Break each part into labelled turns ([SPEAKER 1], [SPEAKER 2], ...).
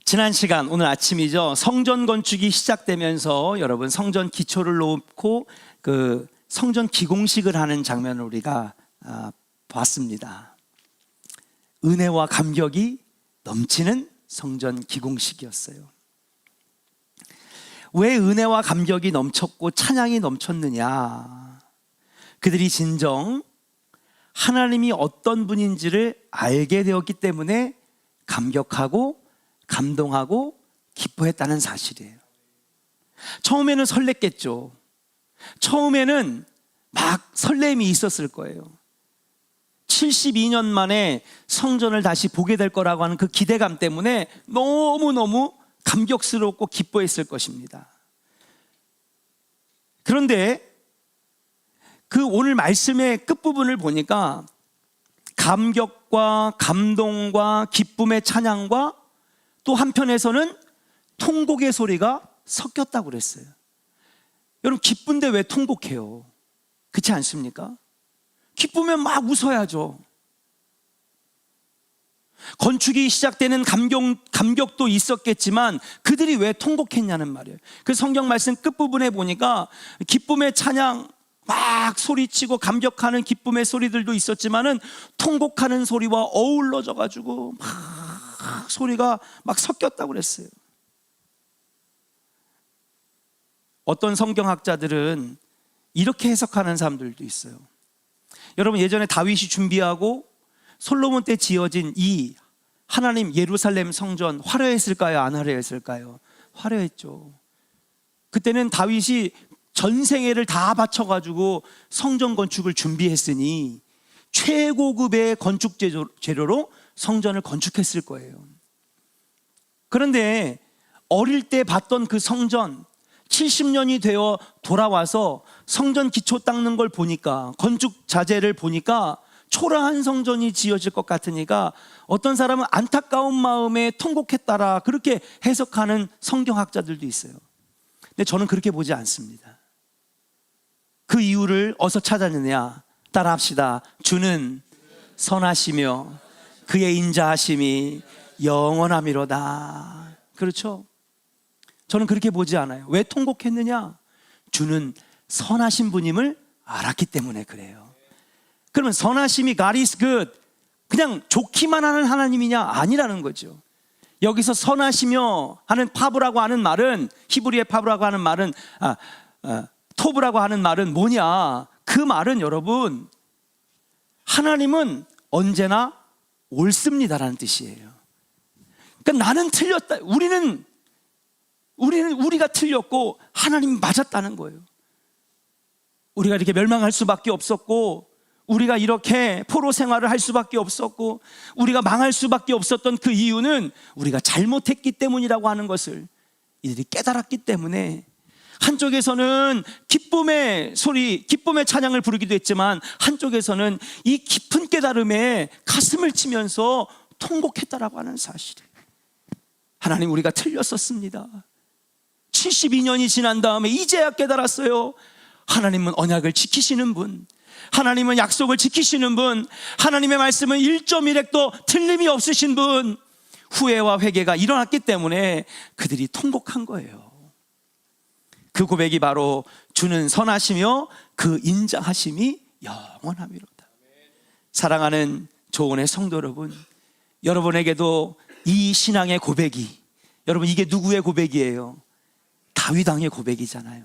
[SPEAKER 1] 지난 시간 오늘 아침이죠. 성전 건축이 시작되면서 여러분 성전 기초를 놓고 그 성전 기공식을 하는 장면을 우리가 봤습니다. 은혜와 감격이 넘치는 성전 기공식이었어요. 왜 은혜와 감격이 넘쳤고 찬양이 넘쳤느냐? 그들이 진정 하나님이 어떤 분인지를 알게 되었기 때문에 감격하고 감동하고 기뻐했다는 사실이에요. 처음에는 설렜겠죠. 처음에는 막 설렘이 있었을 거예요. 72년 만에 성전을 다시 보게 될 거라고 하는 그 기대감 때문에 너무너무 감격스럽고 기뻐했을 것입니다. 그런데 그 오늘 말씀의 끝부분을 보니까 감격과 감동과 기쁨의 찬양과 또 한편에서는 통곡의 소리가 섞였다고 그랬어요. 여러분, 기쁜데 왜 통곡해요? 그렇지 않습니까? 기쁘면 막 웃어야죠. 건축이 시작되는 감격도 있었겠지만 그들이 왜 통곡했냐는 말이에요. 그 성경 말씀 끝부분에 보니까 기쁨의 찬양 막 소리치고 감격하는 기쁨의 소리들도 있었지만은 통곡하는 소리와 어우러져 가지고 막 소리가 막 섞였다고 그랬어요. 어떤 성경학자들은 이렇게 해석하는 사람들도 있어요. 여러분, 예전에 다윗이 준비하고 솔로몬 때 지어진 이 하나님 예루살렘 성전 화려했을까요? 안 화려했을까요? 화려했죠. 그때는 다윗이 전생애를 다 바쳐가지고 성전 건축을 준비했으니 최고급의 건축 재료로 성전을 건축했을 거예요. 그런데 어릴 때 봤던 그 성전 70년이 되어 돌아와서 성전 기초 닦는 걸 보니까, 건축 자재를 보니까 초라한 성전이 지어질 것 같으니까 어떤 사람은 안타까운 마음에 통곡했다라 그렇게 해석하는 성경학자들도 있어요. 근데 저는 그렇게 보지 않습니다. 그 이유를 어디서 찾았느냐? 따라합시다. 주는 선하시며 그의 인자하심이 영원함이로다. 그렇죠? 저는 그렇게 보지 않아요. 왜 통곡했느냐? 주는 선하신 분임을 알았기 때문에 그래요. 그러면 선하심이 God is good, 그냥 좋기만 하는 하나님이냐? 아니라는 거죠. 여기서 선하시며 하는 파브라고 하는 말은, 히브리의 파브라고 하는 말은 토브라고 하는 말은 뭐냐? 그 말은 여러분, 하나님은 언제나 옳습니다라는 뜻이에요. 그러니까 나는 틀렸다, 우리가 틀렸고 하나님이 맞았다는 거예요. 우리가 이렇게 멸망할 수밖에 없었고, 우리가 이렇게 포로 생활을 할 수밖에 없었고, 우리가 망할 수밖에 없었던 그 이유는 우리가 잘못했기 때문이라고 하는 것을 이들이 깨달았기 때문에, 한쪽에서는 기쁨의 소리, 기쁨의 찬양을 부르기도 했지만 한쪽에서는 이 깊은 깨달음에 가슴을 치면서 통곡했다라고 하는 사실이에요. 하나님, 우리가 틀렸었습니다. 72년이 지난 다음에 이제야 깨달았어요. 하나님은 언약을 지키시는 분, 하나님은 약속을 지키시는 분, 하나님의 말씀은 1.1획도 틀림이 없으신 분. 후회와 회개가 일어났기 때문에 그들이 통곡한 거예요. 그 고백이 바로 주는 선하시며 그 인자하심이 영원함이로다. 사랑하는 조은의 성도 여러분, 여러분에게도 이 신앙의 고백이, 여러분, 이게 누구의 고백이에요? 다윗 왕의 고백이잖아요.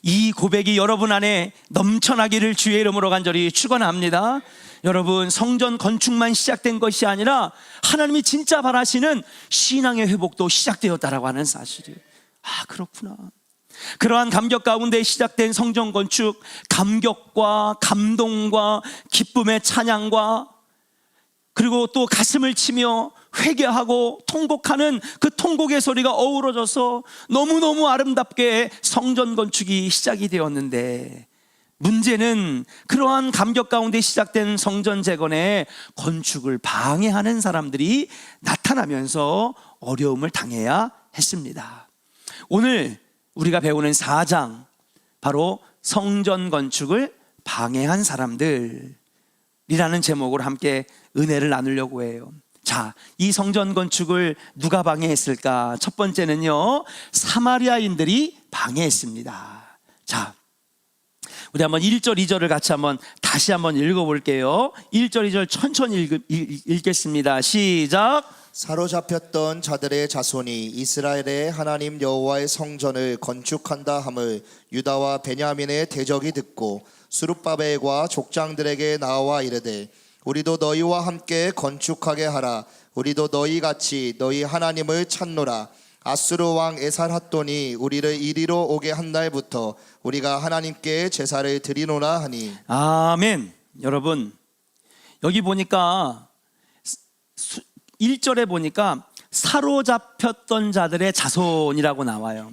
[SPEAKER 1] 이 고백이 여러분 안에 넘쳐나기를 주의 이름으로 간절히 축원합니다. 여러분, 성전 건축만 시작된 것이 아니라 하나님이 진짜 바라시는 신앙의 회복도 시작되었다라고 하는 사실이에요. 아, 그렇구나. 그러한 감격 가운데 시작된 성전 건축, 감격과 감동과 기쁨의 찬양과 그리고 또 가슴을 치며 회개하고 통곡하는 그 통곡의 소리가 어우러져서 너무너무 아름답게 성전 건축이 시작이 되었는데, 문제는 그러한 감격 가운데 시작된 성전 재건의 건축을 방해하는 사람들이 나타나면서 어려움을 당해야 했습니다. 오늘 우리가 배우는 4장, 바로 성전 건축을 방해한 사람들이라는 제목으로 함께 은혜를 나누려고 해요. 자, 이 성전 건축을 누가 방해했을까? 첫 번째는요, 사마리아인들이 방해했습니다. 자, 우리 한번 1절, 2절을 같이 다시 한번 읽어볼게요. 1절, 2절 천천히 읽겠습니다. 시작.
[SPEAKER 2] 사로잡혔던 자들의 자손이 이스라엘의 하나님 여호와의 성전을 건축한다 함을 유다와 베냐민의 대적이 듣고 스룹바벨과 족장들에게 나와 이르되 우리도 너희와 함께 건축하게 하라. 우리도 너희같이 너희 하나님을 찾노라. 아수르 왕 에살핫돈이 우리를 이리로 오게 한 날부터 우리가 하나님께 제사를 드리노라 하니.
[SPEAKER 1] 아멘. 여러분, 여기 보니까 1절에 보니까 사로잡혔던 자들의 자손이라고 나와요.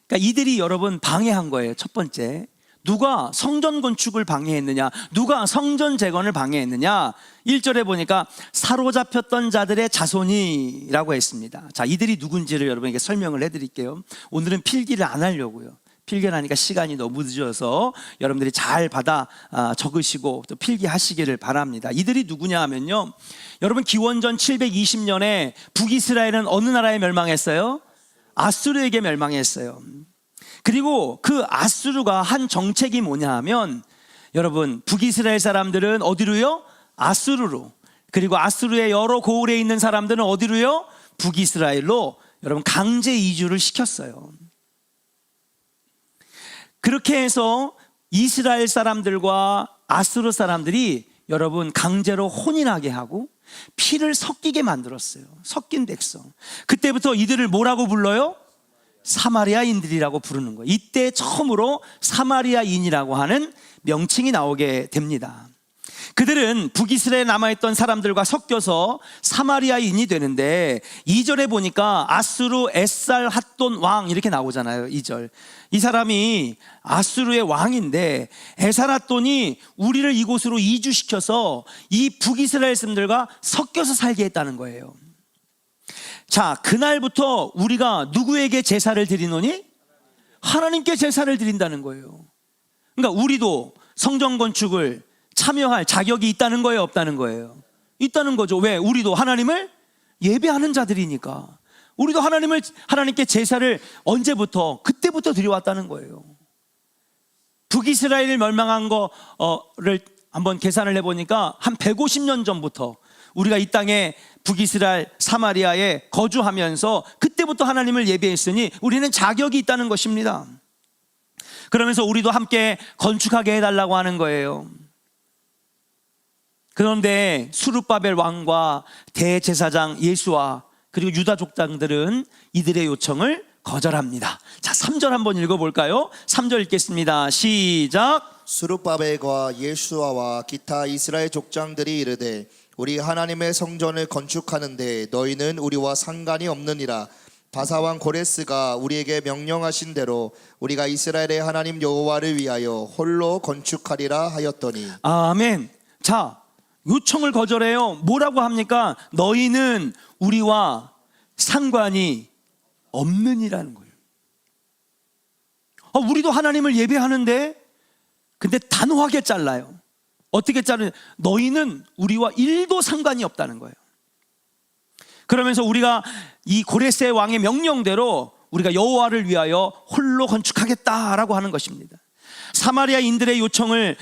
[SPEAKER 1] 그러니까 이들이 여러분 방해한 거예요. 첫 번째, 누가 성전 건축을 방해했느냐, 누가 성전 재건을 방해했느냐. 1절에 보니까 사로잡혔던 자들의 자손이라고 했습니다. 자, 이들이 누군지를 여러분에게 설명을 해드릴게요. 오늘은 필기를 안 하려고요. 필기를 하니까 시간이 너무 늦어서 여러분들이 잘 받아 적으시고 또 필기하시기를 바랍니다. 이들이 누구냐 하면요, 여러분 기원전 720년에 북이스라엘은 어느 나라에 멸망했어요? 아수르에게 멸망했어요. 그리고 그 아수르가 한 정책이 뭐냐 하면, 여러분 북이스라엘 사람들은 어디로요? 아수르로. 그리고 아수르의 여러 고을에 있는 사람들은 어디로요? 북이스라엘로 여러분 강제 이주를 시켰어요. 그렇게 해서 이스라엘 사람들과 아수르 사람들이 여러분 강제로 혼인하게 하고 피를 섞이게 만들었어요. 섞인 백성. 그때부터 이들을 뭐라고 불러요? 사마리아인들이라고 부르는 거예요. 이때 처음으로 사마리아인이라고 하는 명칭이 나오게 됩니다. 그들은 북이스라엘에 남아있던 사람들과 섞여서 사마리아인이 되는데, 2절에 보니까 아수르 에살핫돈 왕 이렇게 나오잖아요. 2절. 이 사람이 아수르의 왕인데 에살핫돈이 우리를 이곳으로 이주시켜서 이 북이스라엘 사람들과 섞여서 살게 했다는 거예요. 자, 그날부터 우리가 누구에게 제사를 드리노니? 하나님께 제사를 드린다는 거예요. 그러니까 우리도 성전 건축을 참여할 자격이 있다는 거예요, 없다는 거예요? 있다는 거죠. 왜? 우리도 하나님을 예배하는 자들이니까. 우리도 하나님께 제사를 언제부터? 그때부터 드려왔다는 거예요. 북이스라엘이 멸망한 거를 한번 계산을 해보니까 한 150년 전부터 우리가 이 땅에 북이스라엘 사마리아에 거주하면서 그때부터 하나님을 예배했으니 우리는 자격이 있다는 것입니다. 그러면서 우리도 함께 건축하게 해달라고 하는 거예요. 그런데 수룹바벨 왕과 대제사장 예수와 그리고 유다 족장들은 이들의 요청을 거절합니다. 자, 3절 한번 읽어볼까요? 3절 읽겠습니다. 시작.
[SPEAKER 2] 스룹바벨과 예수아와 기타 이스라엘 족장들이 이르되 우리 하나님의 성전을 건축하는데 너희는 우리와 상관이 없느니라. 바사왕 고레스가 우리에게 명령하신 대로 우리가 이스라엘의 하나님 여호와를 위하여 홀로 건축하리라 하였더니.
[SPEAKER 1] 아멘. 자, 요청을 거절해요. 뭐라고 합니까? 너희는 우리와 상관이 없느니라는 거예요. 우리도 하나님을 예배하는데, 근데 단호하게 잘라요. 어떻게 자르냐? 너희는 우리와 1도 상관이 없다는 거예요. 그러면서 우리가 이 고레스의 왕의 명령대로 우리가 여호와를 위하여 홀로 건축하겠다라고 하는 것입니다. 사마리아인들의 요청을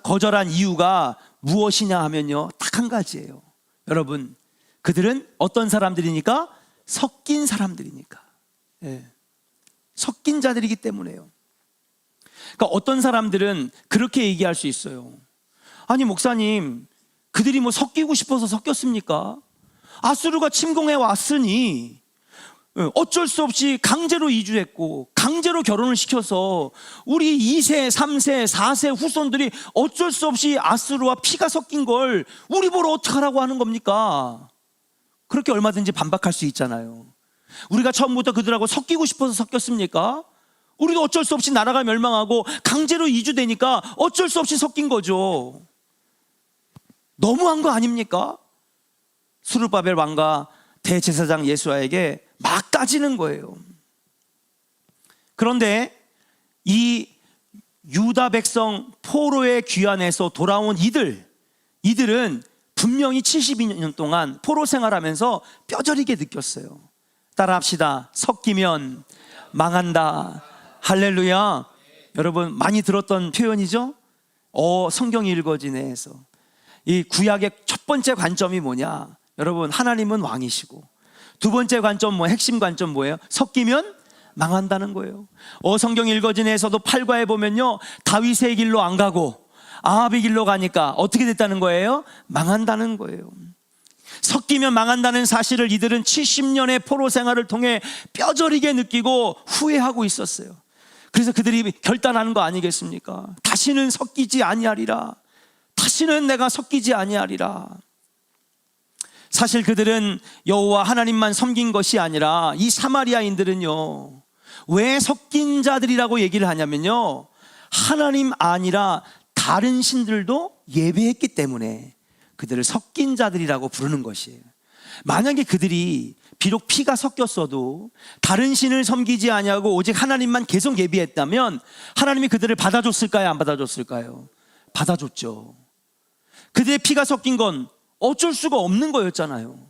[SPEAKER 1] 거절한 이유가 무엇이냐 하면요, 딱 한 가지예요. 여러분, 그들은 어떤 사람들이니까? 섞인 사람들이니까. 예. 섞인 자들이기 때문에요. 그러니까 어떤 사람들은 그렇게 얘기할 수 있어요. 아니 목사님, 그들이 뭐 섞이고 싶어서 섞였습니까? 아수르가 침공해 왔으니 어쩔 수 없이 강제로 이주했고 강제로 결혼을 시켜서 우리 2세, 3세, 4세 후손들이 어쩔 수 없이 아수르와 피가 섞인 걸 우리 보러 어떡하라고 하는 겁니까? 그렇게 얼마든지 반박할 수 있잖아요. 우리가 처음부터 그들하고 섞이고 싶어서 섞였습니까? 우리도 어쩔 수 없이 나라가 멸망하고 강제로 이주되니까 어쩔 수 없이 섞인 거죠. 너무한 거 아닙니까? 수르바벨 왕과 대제사장 예수아에게 막 따지는 거예요. 그런데 이 유다 백성 포로의 귀환에서 돌아온 이들은 분명히 72년 동안 포로 생활하면서 뼈저리게 느꼈어요. 따라합시다. 섞이면 망한다. 할렐루야. 여러분 많이 들었던 표현이죠? 성경이 읽어지네 해서. 이 구약의 첫 번째 관점이 뭐냐? 여러분, 하나님은 왕이시고, 두 번째 관점, 핵심 관점 뭐예요? 섞이면 망한다는 거예요. 성경 읽어진에서도 8과에 보면요, 다윗의 길로 안 가고 아합의 길로 가니까 어떻게 됐다는 거예요? 망한다는 거예요. 섞이면 망한다는 사실을 이들은 70년의 포로 생활을 통해 뼈저리게 느끼고 후회하고 있었어요. 그래서 그들이 결단하는 거 아니겠습니까? 다시는 섞이지 아니하리라. 다시는 내가 섞이지 아니하리라. 사실 그들은 여호와 하나님만 섬긴 것이 아니라 이 사마리아인들은요, 왜 섞인 자들이라고 얘기를 하냐면요, 하나님 아니라 다른 신들도 예배했기 때문에 그들을 섞인 자들이라고 부르는 것이에요. 만약에 그들이 비록 피가 섞였어도 다른 신을 섬기지 아니하고 오직 하나님만 계속 예배했다면 하나님이 그들을 받아줬을까요? 안 받아줬을까요? 받아줬죠. 그들의 피가 섞인 건 어쩔 수가 없는 거였잖아요.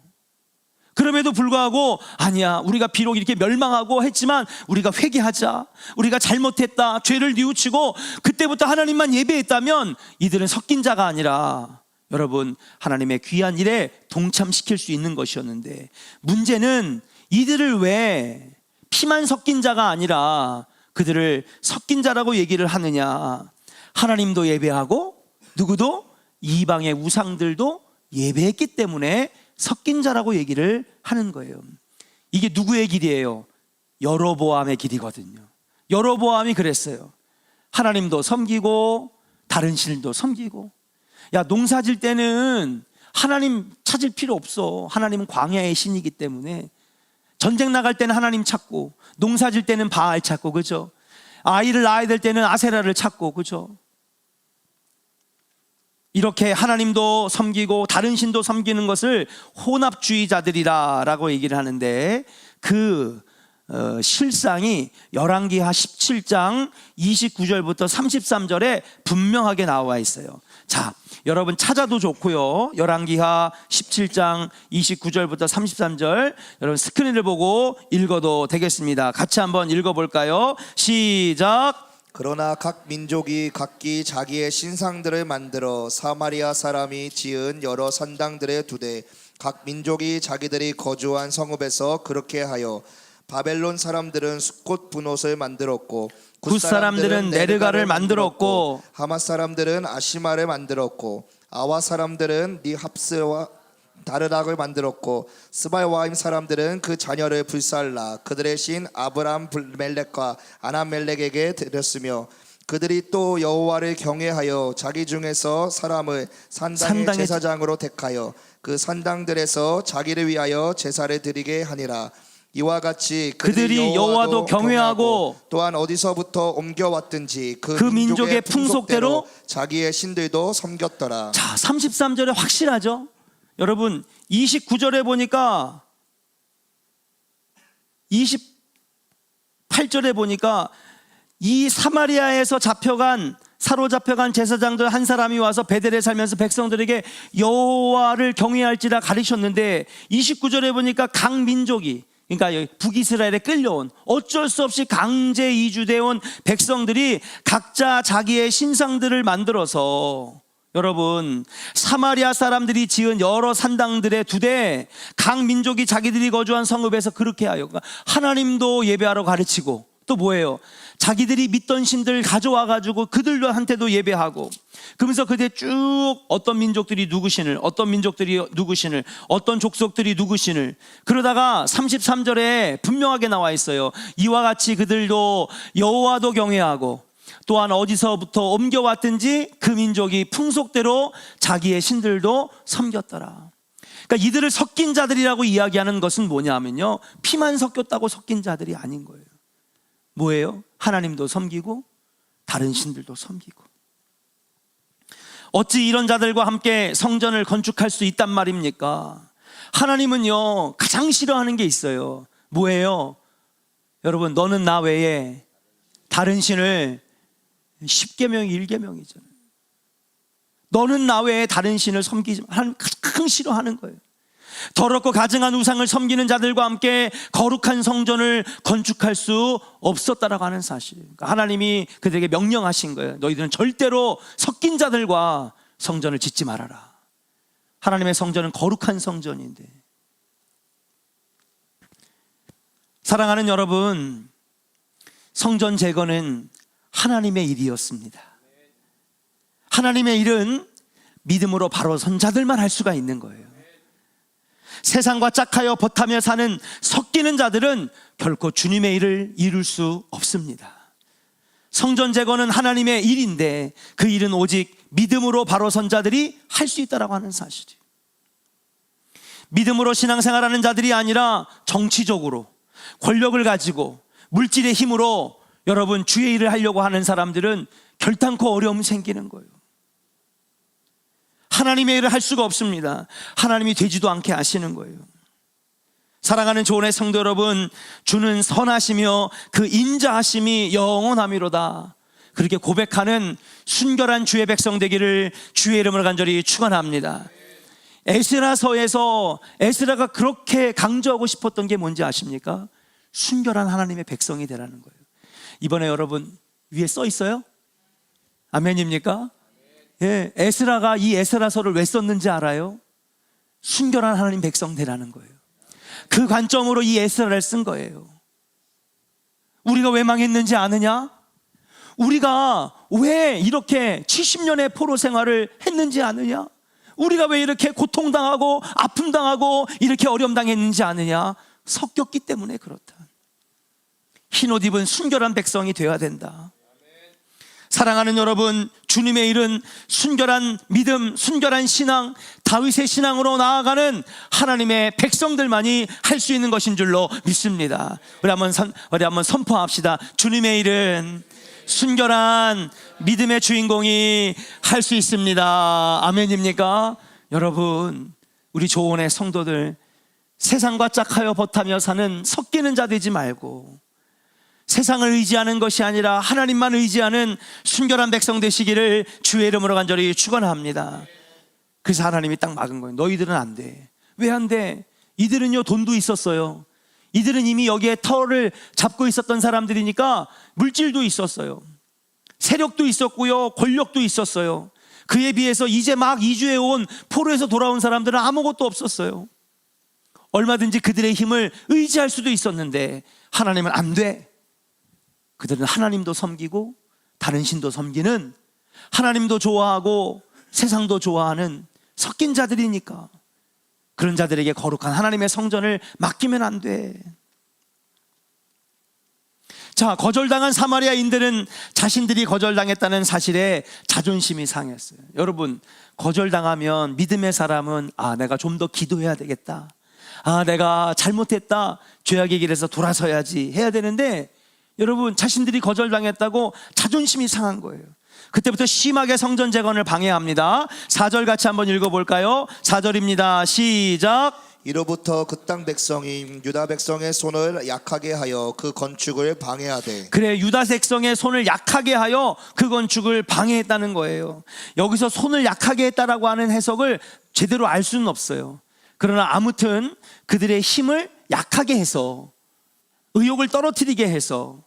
[SPEAKER 1] 그럼에도 불구하고 아니야, 우리가 비록 이렇게 멸망하고 했지만 우리가 회개하자, 우리가 잘못했다, 죄를 뉘우치고 그때부터 하나님만 예배했다면 이들은 섞인 자가 아니라 여러분 하나님의 귀한 일에 동참시킬 수 있는 것이었는데, 문제는 이들을 왜 피만 섞인 자가 아니라 그들을 섞인 자라고 얘기를 하느냐. 하나님도 예배하고 누구도 이방의 우상들도 예배했기 때문에 섞인 자라고 얘기를 하는 거예요. 이게 누구의 길이에요? 여로보암의 길이거든요. 여로보암이 그랬어요. 하나님도 섬기고 다른 신도 섬기고. 야, 농사 질 때는 하나님 찾을 필요 없어. 하나님은 광야의 신이기 때문에. 전쟁 나갈 때는 하나님 찾고, 농사 질 때는 바알 찾고, 그죠? 아이를 낳아야 될 때는 아세라를 찾고, 그죠? 이렇게 하나님도 섬기고 다른 신도 섬기는 것을 혼합주의자들이라고 얘기를 하는데, 그 실상이 열왕기하 17장 29절부터 33절에 분명하게 나와 있어요. 자, 여러분 찾아도 좋고요, 열왕기하 17장 29절부터 33절 여러분 스크린을 보고 읽어도 되겠습니다. 같이 한번 읽어볼까요? 시작.
[SPEAKER 2] 그러나 각 민족이 각기 자기의 신상들을 만들어 사마리아 사람이 지은 여러 산당들에 두되 각 민족이 자기들이 거주한 성읍에서 그렇게 하여 바벨론 사람들은 숫꽃 분옷을 만들었고
[SPEAKER 1] 굿 사람들은 네르가를 만들었고
[SPEAKER 2] 하맛 사람들은 아시마를 만들었고 아와 사람들은 니합스와 다르락을 만들었고 스발와임 사람들은 그 자녀를 불살라 그들의 신 아브람 멜렉과 아나멜렉에게 드렸으며 그들이 또 여호와를 경외하여 자기 중에서 사람을 산당의 제사장으로 택하여 그 산당들에서 자기를 위하여 제사를 드리게 하니라. 이와 같이
[SPEAKER 1] 그들이 여호와도 경외하고
[SPEAKER 2] 또한 어디서부터 옮겨왔든지 그
[SPEAKER 1] 민족의 풍속대로
[SPEAKER 2] 자기의 신들도 섬겼더라.
[SPEAKER 1] 자, 33절에 확실하죠? 여러분 29절에 보니까 28절에 보니까 이 사마리아에서 사로잡혀간 제사장들 한 사람이 와서 베델에 살면서 백성들에게 여호와를 경외할지라 가르쳤는데, 29절에 보니까 각 민족이, 그러니까 북이스라엘에 끌려온 어쩔 수 없이 강제 이주되어 온 백성들이 각자 자기의 신상들을 만들어서, 여러분 사마리아 사람들이 지은 여러 산당들에 두되 각 민족이 자기들이 거주한 성읍에서 그렇게 하여, 그러니까 하나님도 예배하러 가르치고 또 뭐예요? 자기들이 믿던 신들 가져와 가지고 그들한테도 예배하고, 그러면서 그때 쭉 어떤 민족들이 누구 신을, 어떤 민족들이 누구 신을, 어떤 족속들이 누구 신을, 그러다가 33절에 분명하게 나와 있어요. 이와 같이 그들도 여호와도 경외하고 또한 어디서부터 옮겨왔든지 그 민족이 풍속대로 자기의 신들도 섬겼더라. 그러니까 이들을 섞인 자들이라고 이야기하는 것은 뭐냐면요, 피만 섞였다고 섞인 자들이 아닌 거예요. 뭐예요? 하나님도 섬기고 다른 신들도 섬기고. 어찌 이런 자들과 함께 성전을 건축할 수 있단 말입니까? 하나님은요 가장 싫어하는 게 있어요. 뭐예요? 여러분, 너는 나 외에 다른 신을 10계명이 1계명이잖아요. 너는 나 외에 다른 신을 섬기지 하는 가장 싫어하는 거예요. 더럽고 가증한 우상을 섬기는 자들과 함께 거룩한 성전을 건축할 수 없었다라고 하는 사실. 그러니까 하나님이 그들에게 명령하신 거예요. 너희들은 절대로 섞인 자들과 성전을 짓지 말아라. 하나님의 성전은 거룩한 성전인데. 사랑하는 여러분, 성전 재건은 하나님의 일이었습니다. 하나님의 일은 믿음으로 바로 선 자들만 할 수가 있는 거예요. 세상과 짝하여 버타며 사는 섞이는 자들은 결코 주님의 일을 이룰 수 없습니다. 성전 재건은 하나님의 일인데 그 일은 오직 믿음으로 바로 선 자들이 할 수 있다라고 하는 사실이에요. 믿음으로 신앙생활하는 자들이 아니라 정치적으로 권력을 가지고 물질의 힘으로 여러분 주의 일을 하려고 하는 사람들은 결단코 어려움이 생기는 거예요. 하나님의 일을 할 수가 없습니다. 하나님이 되지도 않게 하시는 거예요. 사랑하는 조언의 성도 여러분, 주는 선하시며 그 인자하심이 영원하미로다. 그렇게 고백하는 순결한 주의 백성 되기를 주의 이름으로 간절히 축원합니다. 에스라서에서 에스라가 그렇게 강조하고 싶었던 게 뭔지 아십니까? 순결한 하나님의 백성이 되라는 거예요. 이번에 여러분 위에 써 있어요? 아멘입니까? 예, 에스라가 이 에스라서를 왜 썼는지 알아요? 순결한 하나님 백성 되라는 거예요. 그 관점으로 이 에스라를 쓴 거예요. 우리가 왜 망했는지 아느냐? 우리가 왜 이렇게 70년의 포로 생활을 했는지 아느냐? 우리가 왜 이렇게 고통당하고 아픔당하고 이렇게 어려움당했는지 아느냐? 섞였기 때문에 그렇다. 흰옷 입은 순결한 백성이 되어야 된다. 사랑하는 여러분, 주님의 일은 순결한 믿음, 순결한 신앙, 다윗의 신앙으로 나아가는 하나님의 백성들만이 할 수 있는 것인 줄로 믿습니다. 우리 한번 선포합시다. 주님의 일은 순결한 믿음의 주인공이 할 수 있습니다. 아멘입니까? 여러분, 우리 조원의 성도들, 세상과 짝하여 버타며 사는 섞이는 자 되지 말고 세상을 의지하는 것이 아니라 하나님만 의지하는 순결한 백성 되시기를 주의 이름으로 간절히 축원합니다. 그래서 하나님이 딱 막은 거예요. 너희들은 안 돼. 왜 안 돼? 이들은요 돈도 있었어요. 이들은 이미 여기에 터를 잡고 있었던 사람들이니까 물질도 있었어요. 세력도 있었고요, 권력도 있었어요. 그에 비해서 이제 막 이주해 온 포로에서 돌아온 사람들은 아무것도 없었어요. 얼마든지 그들의 힘을 의지할 수도 있었는데 하나님은 안 돼. 그들은 하나님도 섬기고 다른 신도 섬기는, 하나님도 좋아하고 세상도 좋아하는 섞인 자들이니까 그런 자들에게 거룩한 하나님의 성전을 맡기면 안 돼. 자, 거절당한 사마리아인들은 자신들이 거절당했다는 사실에 자존심이 상했어요. 여러분, 거절당하면 믿음의 사람은 내가 좀 더 기도해야 되겠다, 내가 잘못했다, 죄악의 길에서 돌아서야지 해야 되는데 여러분, 자신들이 거절당했다고 자존심이 상한 거예요. 그때부터 심하게 성전 재건을 방해합니다. 4절 같이 한번 읽어볼까요? 4절입니다. 시작.
[SPEAKER 2] 이로부터 그 땅 백성이 유다 백성의 손을 약하게 하여 그 건축을 방해하되.
[SPEAKER 1] 그래, 유다 백성의 손을 약하게 하여 그 건축을 방해했다는 거예요. 여기서 손을 약하게 했다라고 하는 해석을 제대로 알 수는 없어요. 그러나 아무튼 그들의 힘을 약하게 해서, 의욕을 떨어뜨리게 해서,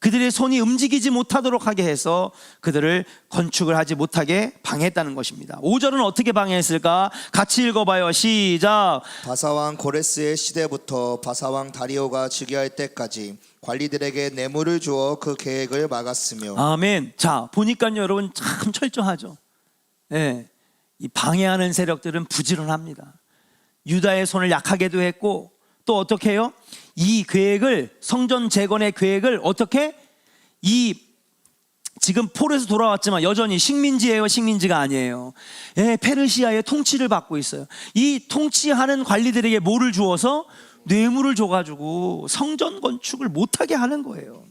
[SPEAKER 1] 그들의 손이 움직이지 못하도록 하게 해서 그들을 건축을 하지 못하게 방해했다는 것입니다. 5절은 어떻게 방해했을까? 같이 읽어봐요. 시작.
[SPEAKER 2] 바사왕 고레스의 시대부터 바사왕 다리오가 즉위할 때까지 관리들에게 뇌물을 주어 그 계획을 막았으며.
[SPEAKER 1] 아멘. 자, 보니까요 여러분 참 철저하죠. 네, 이 방해하는 세력들은 부지런합니다. 유다의 손을 약하게도 했고 또 어떻게 해요? 이 계획을, 성전 재건의 계획을 어떻게, 지금 포로에서 돌아왔지만 여전히 식민지예요, 식민지가 아니에요. 예, 페르시아의 통치를 받고 있어요. 이 통치하는 관리들에게 뭐를 주어서? 뇌물을 줘가지고 성전 건축을 못하게 하는 거예요.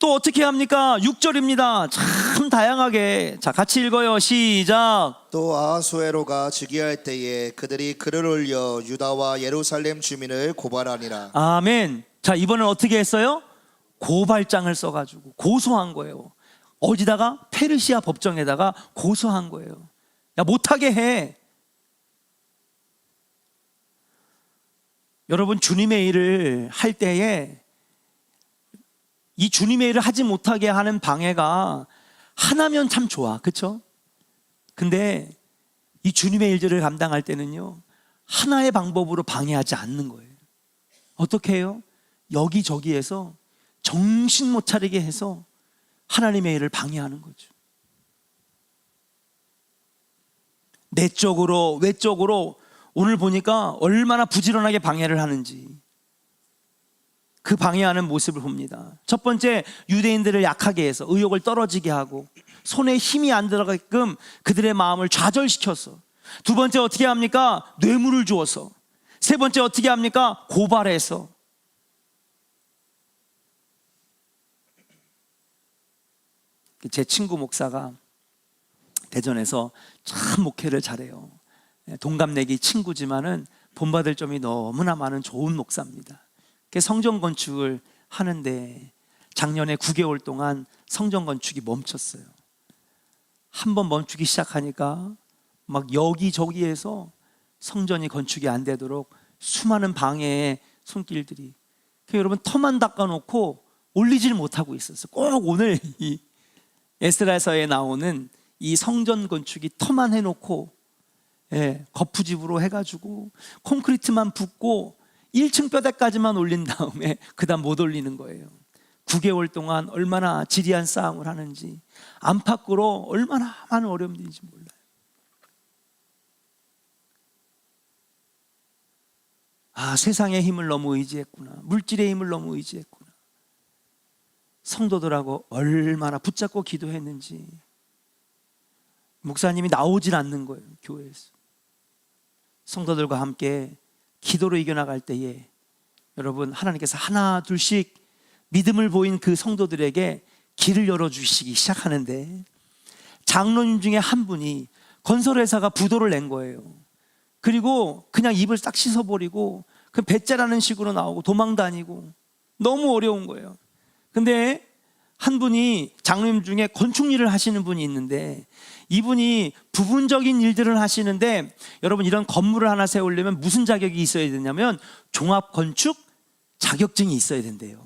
[SPEAKER 1] 또 어떻게 합니까? 6절입니다. 참 다양하게. 자, 같이 읽어요. 시작.
[SPEAKER 2] 또 아하수에로가 즉위할 때에 그들이 글을 올려 유다와 예루살렘 주민을 고발하니라.
[SPEAKER 1] 아멘. 자, 이번엔 어떻게 했어요? 고발장을 써가지고 고소한 거예요. 어디다가? 페르시아 법정에다가 고소한 거예요. 야, 못하게 해. 여러분, 주님의 일을 할 때에 이 주님의 일을 하지 못하게 하는 방해가 하나면 참 좋아, 그렇죠? 근데 이 주님의 일들을 감당할 때는요, 하나의 방법으로 방해하지 않는 거예요. 어떻게 해요? 여기저기에서 정신 못 차리게 해서 하나님의 일을 방해하는 거죠. 내적으로 외적으로 오늘 보니까 얼마나 부지런하게 방해를 하는지 그 방해하는 모습을 봅니다. 첫 번째, 유대인들을 약하게 해서 의욕을 떨어지게 하고 손에 힘이 안 들어가게끔 그들의 마음을 좌절시켰어. 두 번째 어떻게 합니까? 뇌물을 주어서. 세 번째 어떻게 합니까? 고발해서. 제 친구 목사가 대전에서 참 목회를 잘해요. 동갑내기 친구지만은 본받을 점이 너무나 많은 좋은 목사입니다. 성전 건축을 하는데 작년에 9개월 동안 성전 건축이 멈췄어요. 한번 멈추기 시작하니까 막 여기저기에서 성전이 건축이 안 되도록 수많은 방해의 손길들이, 여러분, 터만 닦아놓고 올리지를 못하고 있었어요. 꼭 오늘 이 에스라서에 나오는 이 성전 건축이 터만 해놓고 거푸집으로 해가지고 콘크리트만 붓고 1층 뼈대까지만 올린 다음에 그 다음 못 올리는 거예요. 9개월 동안 얼마나 지리한 싸움을 하는지, 안팎으로 얼마나 많은 어려움들인지 몰라요. 아, 세상의 힘을 너무 의지했구나, 물질의 힘을 너무 의지했구나. 성도들하고 얼마나 붙잡고 기도했는지. 목사님이 나오질 않는 거예요, 교회에서. 성도들과 함께 기도로 이겨나갈 때에 여러분, 하나님께서 하나 둘씩 믿음을 보인 그 성도들에게 길을 열어주시기 시작하는데, 장로님 중에 한 분이 건설회사가 부도를 낸 거예요. 그리고 그냥 입을 싹 씻어버리고 그 배째라는 식으로 나오고 도망 다니고 너무 어려운 거예요. 근데 한 분이, 장로님 중에 건축 일을 하시는 분이 있는데, 이분이 부분적인 일들을 하시는데, 여러분, 이런 건물을 하나 세우려면 무슨 자격이 있어야 되냐면 종합건축 자격증이 있어야 된대요.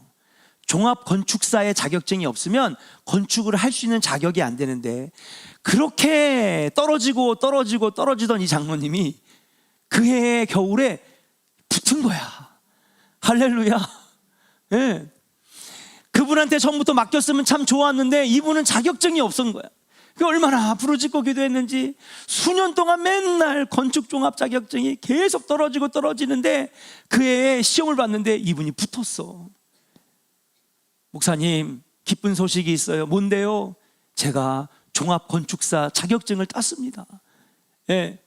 [SPEAKER 1] 종합건축사의 자격증이 없으면 건축을 할 수 있는 자격이 안 되는데, 그렇게 떨어지던 이 장로님이 그 해의 겨울에 붙은 거야. 할렐루야. 네. 그분한테 처음부터 맡겼으면 참 좋았는데 이분은 자격증이 없었던 거야. 얼마나 부르짖고 기도했는지 수년 동안 맨날 건축 종합 자격증이 계속 떨어지는데 그 해에 시험을 봤는데 이분이 붙었어. 목사님, 기쁜 소식이 있어요. 뭔데요? 제가 종합 건축사 자격증을 땄습니다. 예.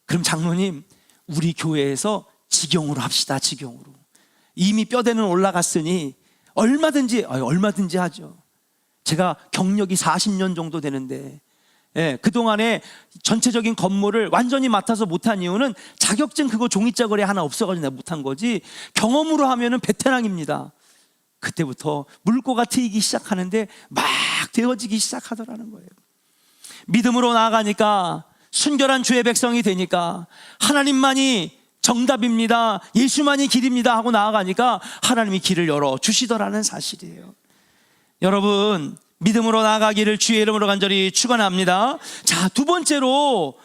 [SPEAKER 1] 그럼 장로님, 우리 교회에서 직영으로 합시다. 직영으로. 이미 뼈대는 올라갔으니 얼마든지 하죠. 제가 경력이 40년 정도 되는데, 그동안에 전체적인 건물을 완전히 맡아서 못한 이유는 자격증 그거 종이자거리 하나 없어가지고 내가 못한 거지, 경험으로 하면은 베테랑입니다. 그때부터 물꼬가 트이기 시작하는데 막 되어지기 시작하더라는 거예요. 믿음으로 나아가니까, 순결한 주의 백성이 되니까, 하나님만이 정답입니다, 예수만이 길입니다 하고 나아가니까 하나님이 길을 열어주시더라는 사실이에요. 여러분, 믿음으로 나아가기를 주의 이름으로 간절히 축원합니다. 자, 두 번째로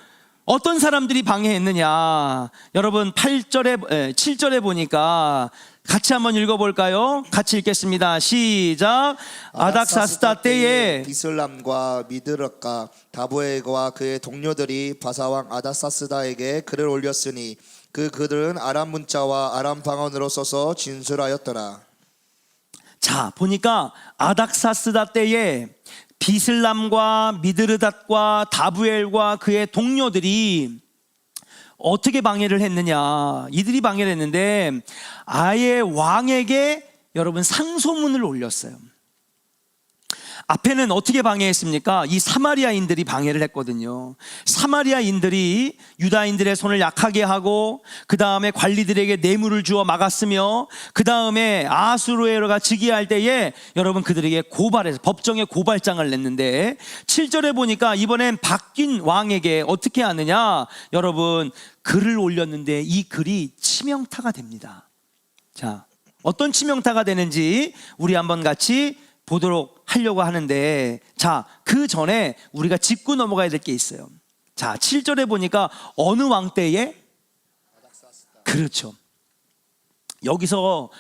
[SPEAKER 1] 어떤 사람들이 방해했느냐, 여러분 7절에 보니까 같이 한번 읽어볼까요? 같이 읽겠습니다. 시작. 아닥사스다 때에
[SPEAKER 2] 비슬람과 미드락과 다부엘과 그의 동료들이 바사왕 아닥사스다에게 글을 올렸으니 그들은 아람 문자와 아람 방언으로 써서 진술하였더라.
[SPEAKER 1] 자, 보니까 아닥사스다 때에 비슬람과 미드르닷과 다부엘과 그의 동료들이 어떻게 방해를 했느냐, 이들이 방해를 했는데 아예 왕에게 여러분 상소문을 올렸어요. 앞에는 어떻게 방해했습니까? 이 사마리아인들이 방해를 했거든요. 사마리아인들이 유다인들의 손을 약하게 하고 그 다음에 관리들에게 뇌물을 주어 막았으며 그 다음에 아수르에로가 즉위할 때에 여러분 그들에게 고발해서 법정에 고발장을 냈는데 7절에 보니까 이번엔 바뀐 왕에게 어떻게 하느냐, 여러분 글을 올렸는데 이 글이 치명타가 됩니다. 자, 어떤 치명타가 되는지 우리 한번 같이 보도록 하려고 하는데, 자, 그 전에 우리가 짚고 넘어가야 될 게 있어요. 자, 7절에 보니까 어느 왕 때에? 그렇죠. 여기서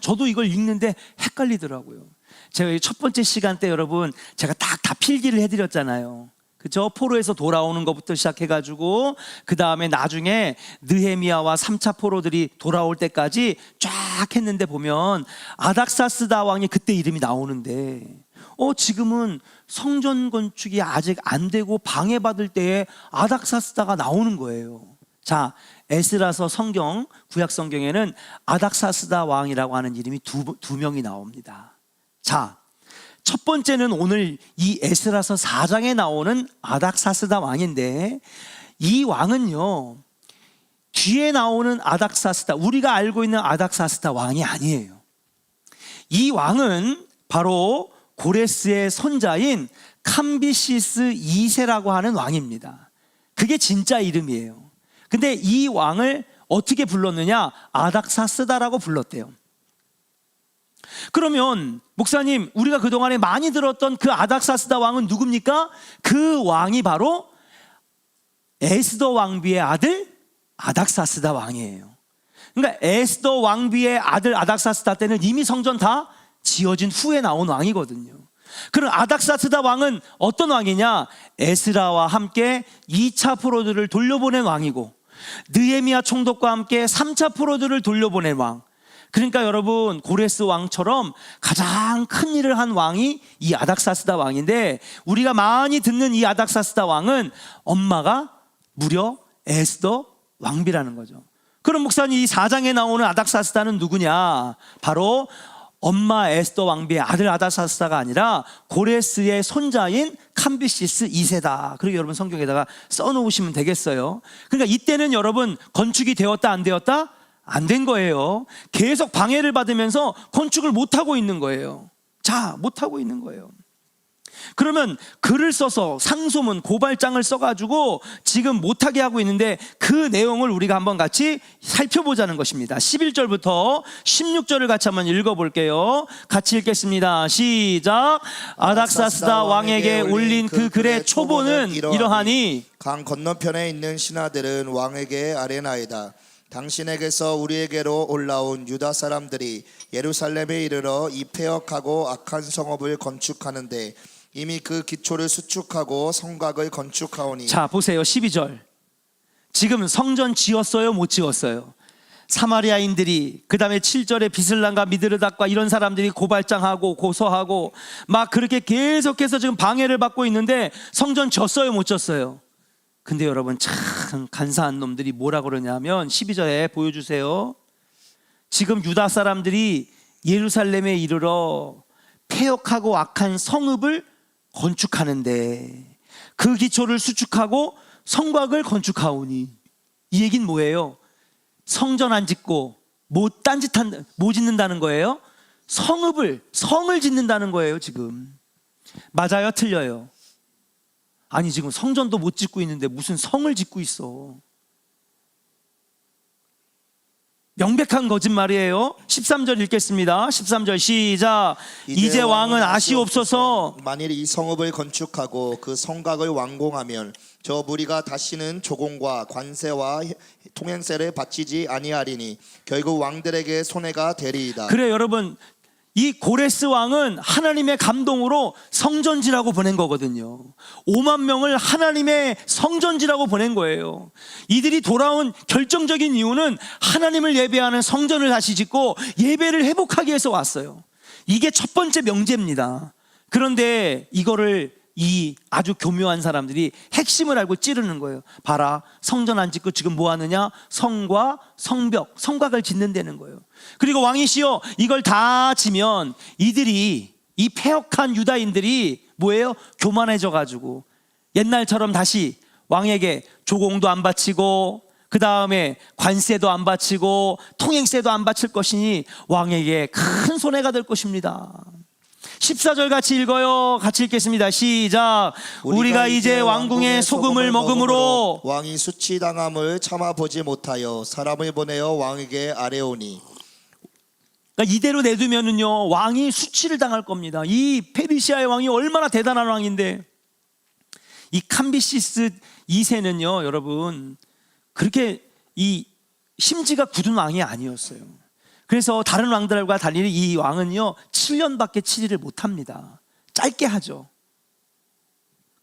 [SPEAKER 1] 저도 이걸 읽는데 헷갈리더라고요. 제가 첫 번째 시간 때 여러분 제가 다 필기를 해드렸잖아요. 그죠? 포로에서 돌아오는 것부터 시작해가지고 그 다음에 나중에 느헤미야와 3차 포로들이 돌아올 때까지 쫙 했는데 보면 아닥사스다 왕이 그때 이름이 나오는데 지금은 성전 건축이 아직 안 되고 방해받을 때에 아닥사스다가 나오는 거예요. 자, 에스라서 성경, 구약 성경에는 아닥사스다 왕이라고 하는 이름이 두 명이 나옵니다. 자, 첫 번째는 오늘 이 에스라서 4장에 나오는 아닥사스다 왕인데, 이 왕은요 뒤에 나오는 아닥사스다, 우리가 알고 있는 아닥사스다 왕이 아니에요. 이 왕은 바로 고레스의 손자인 캄비시스 2세라고 하는 왕입니다. 그게 진짜 이름이에요. 근데 이 왕을 어떻게 불렀느냐, 아닥사스다라고 불렀대요. 그러면 목사님, 우리가 그동안에 많이 들었던 그 아닥사스다 왕은 누굽니까? 그 왕이 바로 에스더 왕비의 아들 아닥사스다 왕이에요. 그러니까 에스더 왕비의 아들 아닥사스다 때는 이미 성전 다 지어진 후에 나온 왕이거든요. 그럼 아닥사스다 왕은 어떤 왕이냐? 에스라와 함께 2차 포로들을 돌려보낸 왕이고 느헤미야 총독과 함께 3차 포로들을 돌려보낸 왕. 그러니까 여러분 고레스 왕처럼 가장 큰 일을 한 왕이 이 아닥사스다 왕인데, 우리가 많이 듣는 이 아닥사스다 왕은 엄마가 무려 에스더 왕비라는 거죠. 그럼 목사님, 이 4장에 나오는 아닥사스다는 누구냐? 바로 엄마 에스더 왕비의 아들 아닥사스다가 아니라 고레스의 손자인 캄비시스 2세다. 그리고 여러분 성경에다가 써놓으시면 되겠어요. 그러니까 이때는 여러분 건축이 되었다 안 되었다? 안 된 거예요. 계속 방해를 받으면서 건축을 못하고 있는 거예요. 자, 못하고 있는 거예요. 그러면 글을 써서 상소문, 고발장을 써가지고 지금 못하게 하고 있는데, 그 내용을 우리가 한번 같이 살펴보자는 것입니다. 11절부터 16절을 같이 한번 읽어볼게요. 같이 읽겠습니다. 시작. 아닥사스다 왕에게 올린 그 글의 초본은 이러하니
[SPEAKER 2] 강 건너편에 있는 신하들은 왕에게 아뢰나이다. 당신에게서 우리에게로 올라온 유다 사람들이 예루살렘에 이르러 이 폐역하고 악한 성읍을 건축하는데 이미 그 기초를 수축하고 성곽을 건축하오니.
[SPEAKER 1] 자, 보세요. 12절. 지금 성전 지었어요, 못 지었어요? 사마리아인들이, 그 다음에 7절에 비슬람과 미드르닥과 이런 사람들이 고발장하고 고소하고 막 그렇게 계속해서 지금 방해를 받고 있는데 성전 졌어요, 못 졌어요? 근데 여러분 참 간사한 놈들이 뭐라 그러냐면 12절에 보여주세요. 지금 유다 사람들이 예루살렘에 이르러 폐역하고 악한 성읍을 건축하는데 그 기초를 수축하고 성곽을 건축하오니, 이 얘기는 뭐예요? 성전 안 짓고 뭐 짓는다는 거예요? 성을 짓는다는 거예요. 지금 맞아요, 틀려요? 아니, 지금 성전도 못 짓고 있는데 무슨 성을 짓고 있어. 명백한 거짓말이에요. 13절 읽겠습니다. 13절 시작. 이제 왕은 아시옵소서.
[SPEAKER 2] 만일 이 성읍을 건축하고 그 성곽을 완공하면 저 무리가 다시는 조공과 관세와 통행세를 바치지 아니하리니 결국 왕들에게 손해가 되리이다.
[SPEAKER 1] 그래, 여러분, 이 고레스 왕은 하나님의 감동으로 성전지라고 보낸 거거든요. 5만 명을 하나님의 성전지라고 보낸 거예요. 이들이 돌아온 결정적인 이유는 하나님을 예배하는 성전을 다시 짓고 예배를 회복하기 위해서 왔어요. 이게 첫 번째 명제입니다. 그런데 이거를 이 아주 교묘한 사람들이 핵심을 알고 찌르는 거예요. 봐라, 성전 안 짓고 지금 뭐 하느냐? 성과 성벽, 성곽을 짓는다는 거예요. 그리고 왕이시여, 이걸 다 지면 이들이 이 패역한 유다인들이 뭐예요? 교만해져 가지고 옛날처럼 다시 왕에게 조공도 안 바치고 그 다음에 관세도 안 바치고 통행세도 안 바칠 것이니 왕에게 큰 손해가 될 것입니다. 14절 같이 읽어요. 같이 읽겠습니다. 시작. 우리가 이제 왕궁의 소금을 먹음으로
[SPEAKER 2] 왕이 수치당함을 참아보지 못하여 사람을 보내어 왕에게 아뢰오니.
[SPEAKER 1] 그러니까 이대로 내두면은요 왕이 수치를 당할 겁니다. 이 페르시아의 왕이 얼마나 대단한 왕인데, 이 캄비시스 2세는요 여러분 그렇게 이 심지가 굳은 왕이 아니었어요. 그래서 다른 왕들과 달리 이 왕은요 7년밖에 치지를 못합니다. 짧게 하죠.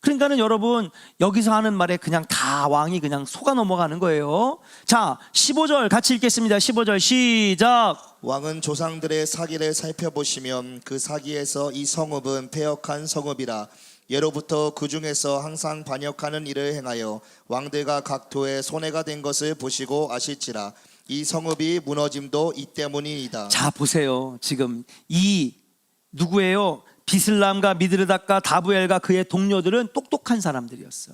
[SPEAKER 1] 그러니까는 여러분 여기서 하는 말에 그냥 다 왕이 그냥 속아 넘어가는 거예요. 자 15절 같이 읽겠습니다. 15절 시작.
[SPEAKER 2] 왕은 조상들의 사기를 살펴보시면 그 사기에서 이 성읍은 패역한 성읍이라. 예로부터 그 중에서 항상 반역하는 일을 행하여 왕들과 각 도에 손해가 된 것을 보시고 아실지라. 이 성읍이 무너짐도 이 때문이이다.
[SPEAKER 1] 자 보세요. 지금 이 누구예요? 비슬람과 미드르닷과 다부엘과 그의 동료들은 똑똑한 사람들이었어.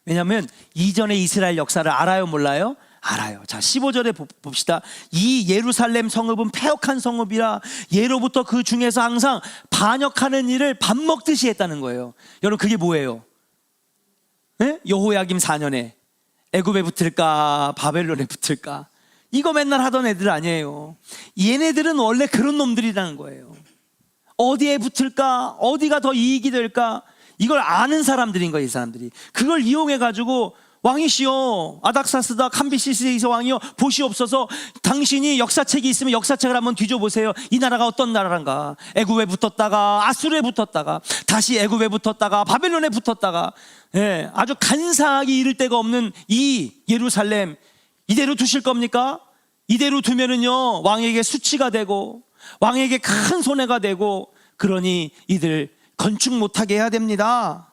[SPEAKER 1] 왜냐하면 이전의 이스라엘 역사를 알아요 몰라요? 알아요. 자 15절에 봅시다. 이 예루살렘 성읍은 패역한 성읍이라. 예로부터 그 중에서 항상 반역하는 일을 밥 먹듯이 했다는 거예요. 여러분 그게 뭐예요? 네? 여호야김 4년에 애굽에 붙을까 바벨론에 붙을까, 이거 맨날 하던 애들 아니에요. 얘네들은 원래 그런 놈들이라는 거예요. 어디에 붙을까, 어디가 더 이익이 될까, 이걸 아는 사람들인 거예요. 이 사람들이 그걸 이용해 가지고 왕이시여 아닥사스다 캄비시스에서 왕이여 보시옵소서, 당신이 역사책이 있으면 역사책을 한번 뒤져보세요. 이 나라가 어떤 나라인가. 애굽에 붙었다가 아수르에 붙었다가 다시 애굽에 붙었다가 바벨론에 붙었다가, 예, 아주 간사하기 이를 데가 없는 이 예루살렘 이대로 두실 겁니까? 이대로 두면은요 왕에게 수치가 되고 왕에게 큰 손해가 되고, 그러니 이들 건축 못하게 해야 됩니다.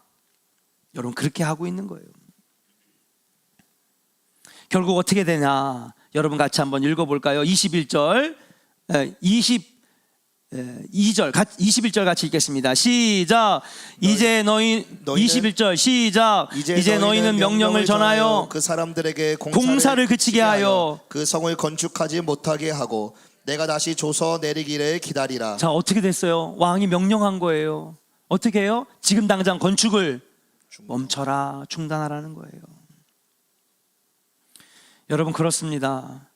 [SPEAKER 1] 여러분 그렇게 하고 있는 거예요. 결국 어떻게 되냐, 여러분 같이 한번 읽어볼까요? 21절 21절 같이 읽겠습니다. 시작. 이제 너희 21절 시작. 이제 너희는 명령을 전하여
[SPEAKER 2] 그 사람들에게
[SPEAKER 1] 공사를 그치게 하여
[SPEAKER 2] 그 성을 건축하지 못하게 하고 내가 다시 조서 내리기를 기다리라.
[SPEAKER 1] 자 어떻게 됐어요? 왕이 명령한 거예요. 어떻게 해요? 지금 당장 건축을 멈춰라, 중단하라는 거예요. 여러분 그렇습니다.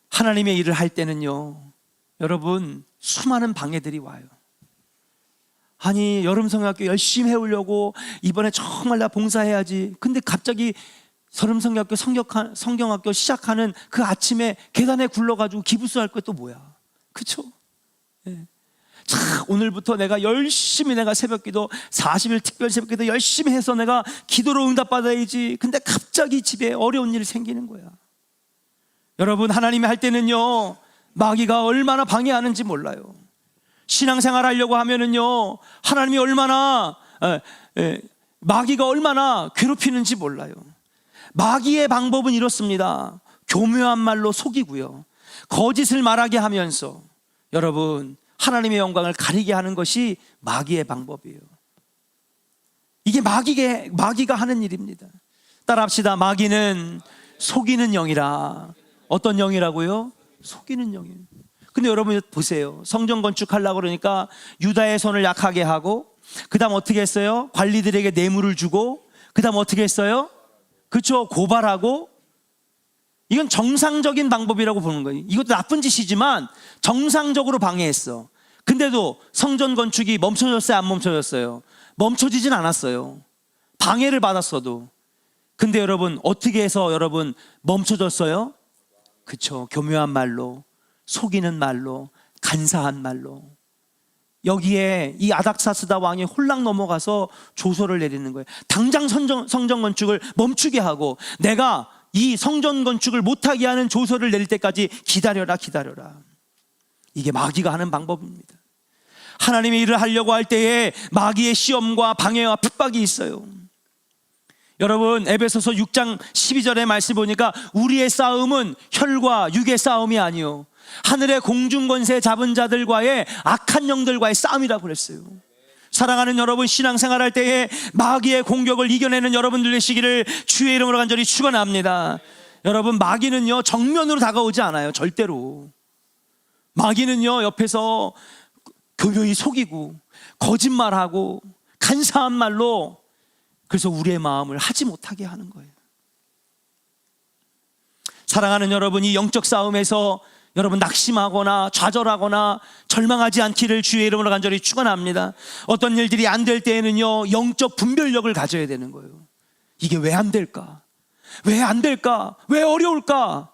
[SPEAKER 1] 하나님의 일을 할 때는요 여러분 수많은 방해들이 와요. 아니 여름성경학교 열심히 해오려고 이번에 정말 나 봉사해야지. 근데 갑자기 여름성경학교 성경학교 시작하는 그 아침에 계단에 굴러가지고 기부스할 거 또 뭐야, 그쵸? 예. 자 오늘부터 내가 열심히 내가 새벽기도 40일 특별 새벽기도 열심히 해서 내가 기도로 응답받아야지. 근데 갑자기 집에 어려운 일이 생기는 거야. 여러분 하나님이 할 때는요 마귀가 얼마나 방해하는지 몰라요. 신앙생활 하려고 하면은요 하나님이 얼마나 마귀가 얼마나 괴롭히는지 몰라요. 마귀의 방법은 이렇습니다. 교묘한 말로 속이고요, 거짓을 말하게 하면서 여러분 하나님의 영광을 가리게 하는 것이 마귀의 방법이에요. 이게 마귀가 하는 일입니다. 따라합시다. 마귀는 속이는 영이라. 어떤 영이라고요? 속이는 영이에요. 근데 여러분 보세요. 성전 건축하려고 그러니까 유다의 손을 약하게 하고, 그 다음 어떻게 했어요? 관리들에게 뇌물을 주고, 그 다음 어떻게 했어요? 그렇죠, 고발하고. 이건 정상적인 방법이라고 보는 거예요. 이것도 나쁜 짓이지만 정상적으로 방해했어. 근데도 성전 건축이 멈춰졌어요, 안 멈춰졌어요? 멈춰지진 않았어요. 방해를 받았어도. 근데 여러분 어떻게 해서 여러분 멈춰졌어요? 그쵸, 교묘한 말로, 속이는 말로, 간사한 말로. 여기에 이 아닥사스다 왕이 홀랑 넘어가서 조서를 내리는 거예요. 당장 성전 건축을 멈추게 하고 내가 이 성전 건축을 못하게 하는 조서를 내릴 때까지 기다려라. 이게 마귀가 하는 방법입니다. 하나님의 일을 하려고 할 때에 마귀의 시험과 방해와 핍박이 있어요. 여러분 에베소서 6장 12절의 말씀 보니까 우리의 싸움은 혈과 육의 싸움이 아니요 하늘의 공중권세 잡은 자들과의 악한 영들과의 싸움이라고 그랬어요. 사랑하는 여러분, 신앙생활할 때에 마귀의 공격을 이겨내는 여러분들 되시기를 주의 이름으로 간절히 축원합니다. 여러분, 마귀는요 정면으로 다가오지 않아요. 절대로. 마귀는요 옆에서 교묘히 속이고 거짓말하고 간사한 말로, 그래서 우리의 마음을 하지 못하게 하는 거예요. 사랑하는 여러분, 이 영적 싸움에서 여러분 낙심하거나 좌절하거나 절망하지 않기를 주의 이름으로 간절히 축원합니다. 어떤 일들이 안 될 때에는요 영적 분별력을 가져야 되는 거예요. 이게 왜 안 될까? 왜 안 될까? 왜 어려울까?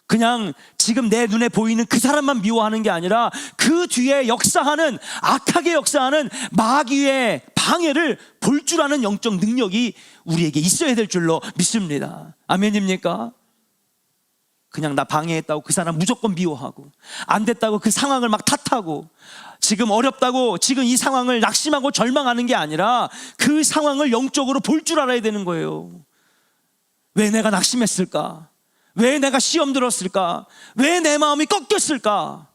[SPEAKER 1] 그냥 지금 내 눈에 보이는 그 사람만 미워하는 게 아니라 그 뒤에 역사하는, 악하게 역사하는 마귀의 방해를 볼 줄 아는 영적 능력이 우리에게 있어야 될 줄로 믿습니다. 아멘입니까? 그냥 나 방해했다고 그 사람 무조건 미워하고, 안 됐다고 그 상황을 막 탓하고, 지금 어렵다고 지금 이 상황을 낙심하고 절망하는 게 아니라 그 상황을 영적으로 볼 줄 알아야 되는 거예요. 왜 내가 낙심했을까? 왜 내가 시험 들었을까? 왜 내 마음이 꺾였을까?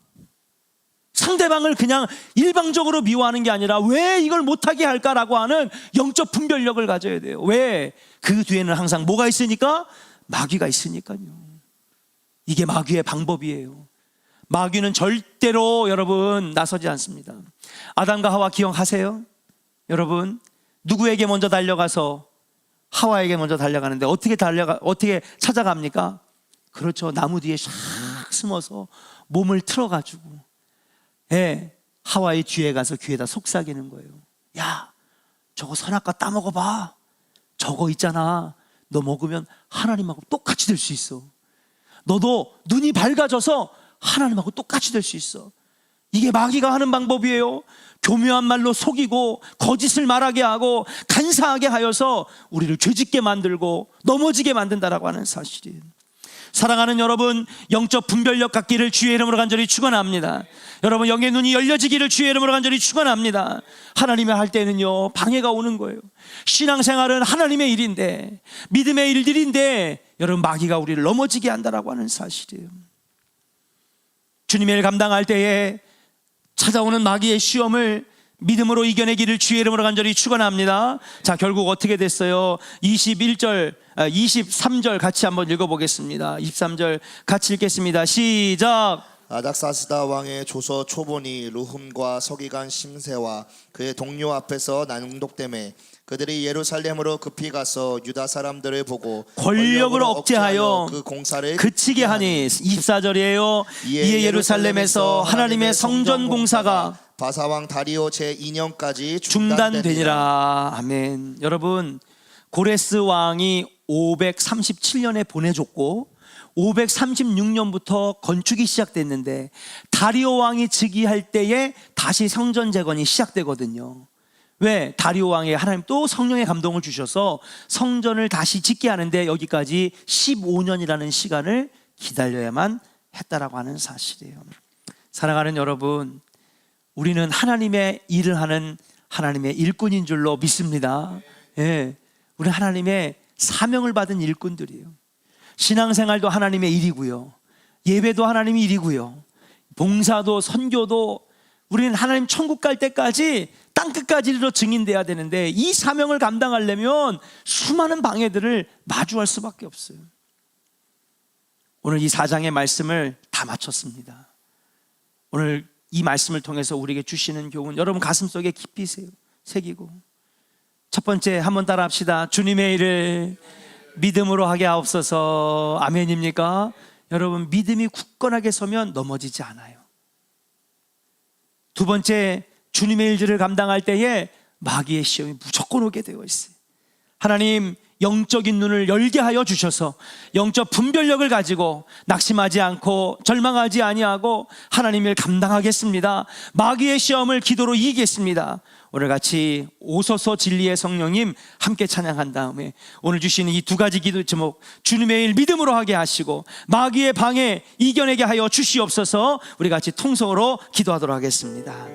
[SPEAKER 1] 상대방을 그냥 일방적으로 미워하는 게 아니라 왜 이걸 못하게 할까라고 하는 영적 분별력을 가져야 돼요. 왜? 그 뒤에는 항상 뭐가 있으니까? 마귀가 있으니까요. 이게 마귀의 방법이에요. 마귀는 절대로 여러분 나서지 않습니다. 아담과 하와 기억하세요? 여러분, 누구에게 먼저 달려가서 하와에게 먼저 달려가는데 어떻게 찾아갑니까? 그렇죠. 나무 뒤에 샥 숨어서 몸을 틀어가지고, 예, 하와의 뒤에 가서 귀에다 속삭이는 거예요. 야, 저거 선악과 따먹어봐. 저거 있잖아. 너 먹으면 하나님하고 똑같이 될 수 있어. 너도 눈이 밝아져서 하나님하고 똑같이 될 수 있어. 이게 마귀가 하는 방법이에요. 교묘한 말로 속이고 거짓을 말하게 하고 간사하게 하여서 우리를 죄짓게 만들고 넘어지게 만든다라고 하는 사실이에요. 사랑하는 여러분, 영적 분별력 갖기를 주의 이름으로 간절히 축원합니다. 여러분, 영의 눈이 열려지기를 주의 이름으로 간절히 축원합니다. 하나님의 할 때는요 방해가 오는 거예요. 신앙생활은 하나님의 일인데, 믿음의 일들인데 여러분 마귀가 우리를 넘어지게 한다라고 하는 사실이에요. 주님의 일 감당할 때에 찾아오는 마귀의 시험을 믿음으로 이겨내기를 주의 이름으로 간절히 축원합니다. 자, 결국 어떻게 됐어요? 23절 같이 한번 읽어보겠습니다. 23절 같이 읽겠습니다. 시작.
[SPEAKER 2] 아닥사스다 왕의 조서 초본이 루흠과 서기관 심세와 그의 동료 앞에서 난동됨에 그들이 예루살렘으로 급히 가서 유다 사람들을 보고
[SPEAKER 1] 권력을 억제하여
[SPEAKER 2] 그 공사를
[SPEAKER 1] 그치게 하니. 24절이에요. 이에 예루살렘에서 하나님의 성전 공사가
[SPEAKER 2] 바사왕 다리오 제2년까지
[SPEAKER 1] 중단되니라. 아멘. 여러분, 고레스 왕이 537년에 보내줬고 536년부터 건축이 시작됐는데 다리오 왕이 즉위할 때에 다시 성전 재건이 시작되거든요. 왜? 다리오 왕에 하나님 또 성령의 감동을 주셔서 성전을 다시 짓게 하는데 여기까지 15년이라는 시간을 기다려야만 했다라고 하는 사실이에요. 사랑하는 여러분, 우리는 하나님의 일을 하는 하나님의 일꾼인 줄로 믿습니다. 예, 우리 하나님의 사명을 받은 일꾼들이에요. 신앙생활도 하나님의 일이고요, 예배도 하나님의 일이고요, 봉사도 선교도 우리는 하나님 천국 갈 때까지 땅끝까지 이르러 증인돼야 되는데 이 사명을 감당하려면 수많은 방해들을 마주할 수밖에 없어요. 오늘 이 4장의 말씀을 다 마쳤습니다. 오늘 이 말씀을 통해서 우리에게 주시는 교훈 여러분 가슴속에 깊이 새기고, 첫 번째 한번 따라 합시다. 주님의 일을 믿음으로 하게 하옵소서. 아멘입니까? 여러분, 믿음이 굳건하게 서면 넘어지지 않아요. 두 번째, 주님의 일들을 감당할 때에 마귀의 시험이 무조건 오게 되어 있어요. 하나님 영적인 눈을 열게 하여 주셔서 영적 분별력을 가지고 낙심하지 않고 절망하지 아니하고 하나님을 감당하겠습니다. 마귀의 시험을 기도로 이기겠습니다. 오늘 같이 오소서 진리의 성령님 함께 찬양한 다음에 오늘 주시는 이 두 가지 기도 제목, 주님의 일 믿음으로 하게 하시고 마귀의 방해 이겨내게 하여 주시옵소서. 우리 같이 통성으로 기도하도록 하겠습니다.